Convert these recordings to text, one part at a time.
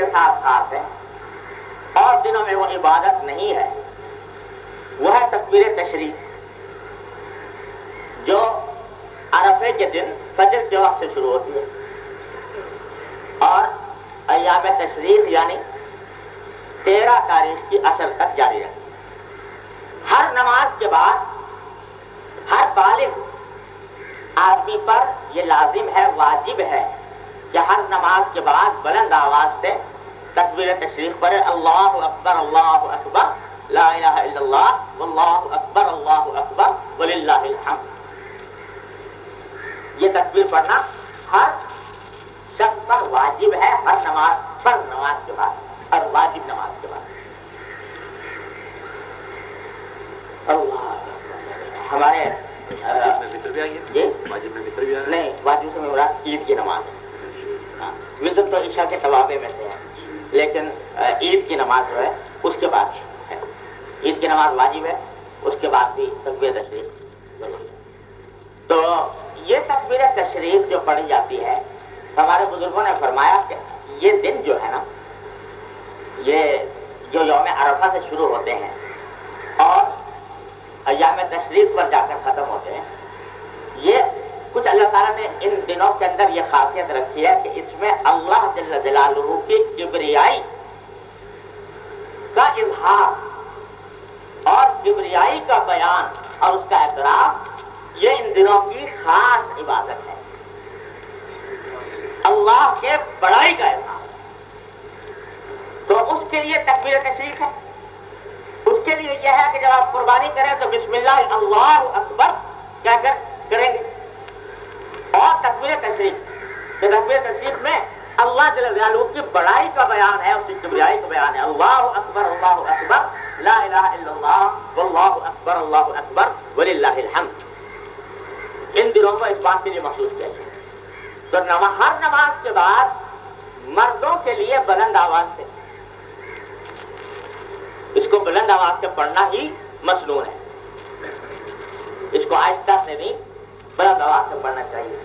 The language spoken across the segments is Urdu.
کے ساتھ خاص ہے اور دنوں میں وہ عبادت نہیں ہے، وہ ہے تکبیر تشریق، جو عرفے کے دن فجر کے وقت سے شروع ہوتی ہے اور ایام تشریق یعنی 13 تاریخ کی عصر تک جاری رہتی ہے۔ ہر نماز کے بعد ہر بالغ آدمی پر یہ لازم ہے، واجب ہے کہ ہر نماز کے بعد بلند آواز سے تکبیر تشریق پڑھے، اللہ اکبر لا الہ الا اللہ واللہ اکبر وللہ الحمد۔ یہ تکبیر پڑھنا ہر شخص پر واجب ہے، ہر نماز فرض نماز کے بعد اور واجب نماز کے بعد۔ اللہ ہمارے واجب میں وتر بھی آئی نہیں، واجب سے مراد عید کی نماز ہے، وتر تو عشاء کے توابع میں سے ہے، لیکن عید کی نماز جو ہے اس کے بعد ہے، عید کی نماز واجب ہے، اس کے بعد بھی تکبیر تشریق ضروری ہے۔ تو یہ تکبیر تشریق جو پڑھی جاتی ہے، ہمارے بزرگوں نے فرمایا کہ یہ دن جو ہے نا، یہ جو یوم عرفہ سے شروع ہوتے ہیں اور ایام تشریق پر جا کر ختم ہوتے ہیں، یہ کچھ اللہ تعالیٰ نے ان دنوں کے اندر یہ خاصیت رکھی ہے کہ اس میں اللہ جل جلالہ کی کبریائی کا اظہار اور کبریائی کا بیان اور اس کا اعتراف، یہ ان دنوں کی خاص عبادت ہے، اللہ کے بڑائی کا اظہار۔ تو اس کے لیے تکبیر تشریق ہے، اس کے لیے یہ ہے کہ جب آپ قربانی کریں تو بسم اللہ اللہ اکبر کہہ کر کریں گے، اور تکبیر تشریق، تو تکبیر تشریق میں اللہ جل جلالہ کی بڑائی کا بیان ہے، اس کی کبریائی کا بیان ہے، اللہ اکبر لا الہ الا اللہ واللہ اکبر وللہ الحمد۔ ان دنوں کو اس بات کے لیے مخصوص کیا گیا۔ تو ہر نماز کے بعد مردوں کے لیے بلند آواز سے اس کو بلند آواز سے پڑھنا ہی مسنون ہے، اس کو آہستہ سے نہیں بلند آواز سے پڑھنا چاہیے۔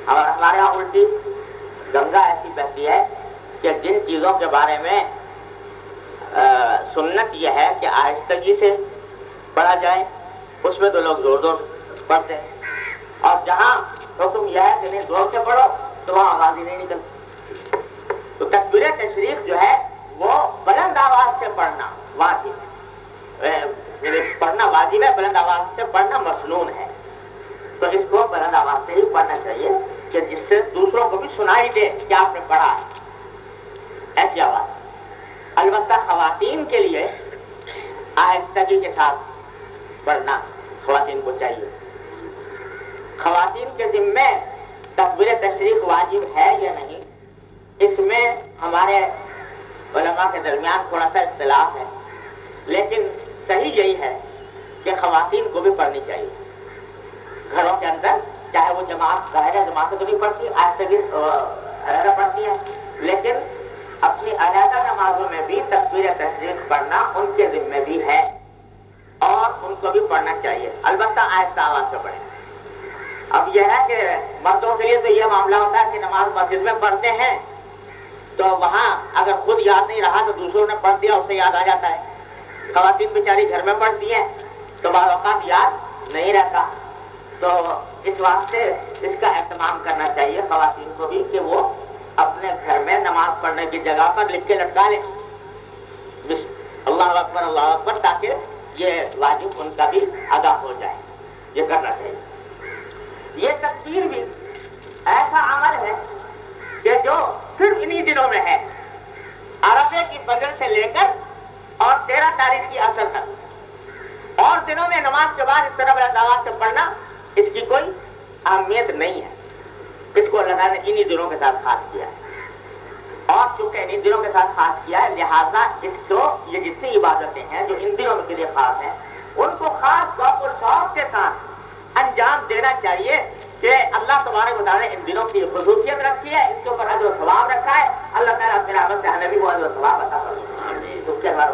ہمارے یہاں الٹی گنگا ایسی بہتی ہے کہ جن چیزوں کے بارے میں سنت یہ ہے کہ آہستگی سے پڑھا جائے، اس میں تو لوگ زور زور پڑھتے ہیں، اور جہاں حکم یہ ہے کہ نہیں زور سے پڑھو تو وہاں آواز ہی نہیں نکلتی۔ تو تکبیر تشریق جو ہے وہ بلند آواز سے پڑھنا واجب ہے، پڑھنا واجب ہے، بلند آواز سے پڑھنا مسنون ہے۔ تو اس کو بلند آواز سے ہی پڑھنا چاہیے کہ جس سے دوسروں کو بھی سنائی دے کہ آپ نے پڑھا ہے، ایسی آواز۔ البتہ خواتین کے لیے آہستگی کے ساتھ پڑھنا خواتین کو چاہیے۔ خواتین کے ذمے تکبیر تشریق واجب ہے یا نہیں، اس میں ہمارے علماء کے درمیان تھوڑا سا اختلاف ہے، لیکن صحیح یہی ہے کہ خواتین کو بھی پڑھنی چاہیے گھروں کے اندر، چاہے وہ جماعت ظاہر جماعت تو نہیں پڑھتی، آہستگی علیحدہ پڑھتی ہے، لیکن اپنی علیحدہ نمازوں میں بھی تکبیر تشریق پڑھنا ان کے ذمے بھی ہے اور ان کو بھی پڑھنا چاہیے، البتہ آہستہ آواز سے پڑھیں۔ اب یہ ہے کہ مردوں کے لیے تو یہ معاملہ ہوتا ہے کہ نماز مسجد میں پڑھتے ہیں تو وہاں اگر خود یاد نہیں رہا تو دوسروں نے پڑھ دیا، اسے یاد آ جاتا ہے۔ خواتین بیچاری گھر میں پڑھتی ہیں تو بعض اوقات یاد نہیں رہتا، تو اس واسطے اس کا اہتمام کرنا چاہیے خواتین کو بھی کہ وہ اپنے گھر میں نماز پڑھنے کی جگہ پر لکھ کے لٹکا لیں اللہ اکبر، تاکہ یہ واجب ان کا بھی ادا ہو جائے، یہ کرنا چاہیے۔ یہ تکبیر بھی ایسا عمل ہے کہ جو صرف انہی دنوں میں ہے، عرفے کی فجر سے لے کر اور 13 تاریخ کی عصر تک، اور دنوں میں نماز کے بعد اس طرح بلند آواز سے پڑھنا اس کی کوئی اہمیت نہیں ہے، اس کو اللہ تعالیٰ نے انہی دنوں کے ساتھ خاص کیا ہے، اور چونکہ انہی دنوں کے ساتھ خاص کیا ہے لہٰذا اس کو یہ جتنی عبادتیں ہیں جو ان دنوں کے لیے خاص ہیں ان کو خاص طور پر شوق کے ساتھ انجام دینا چاہیے کہ اللہ تبارک و تعالیٰ نے ان دنوں کی خصوصیت رکھی ہے، اس کے اوپر اجر و ثواب رکھا ہے، اللہ تعالیٰ اپنے رحمت سے ہمیں بھی وہ اجر و ثواب عطا فرمائے۔ اس کے بعد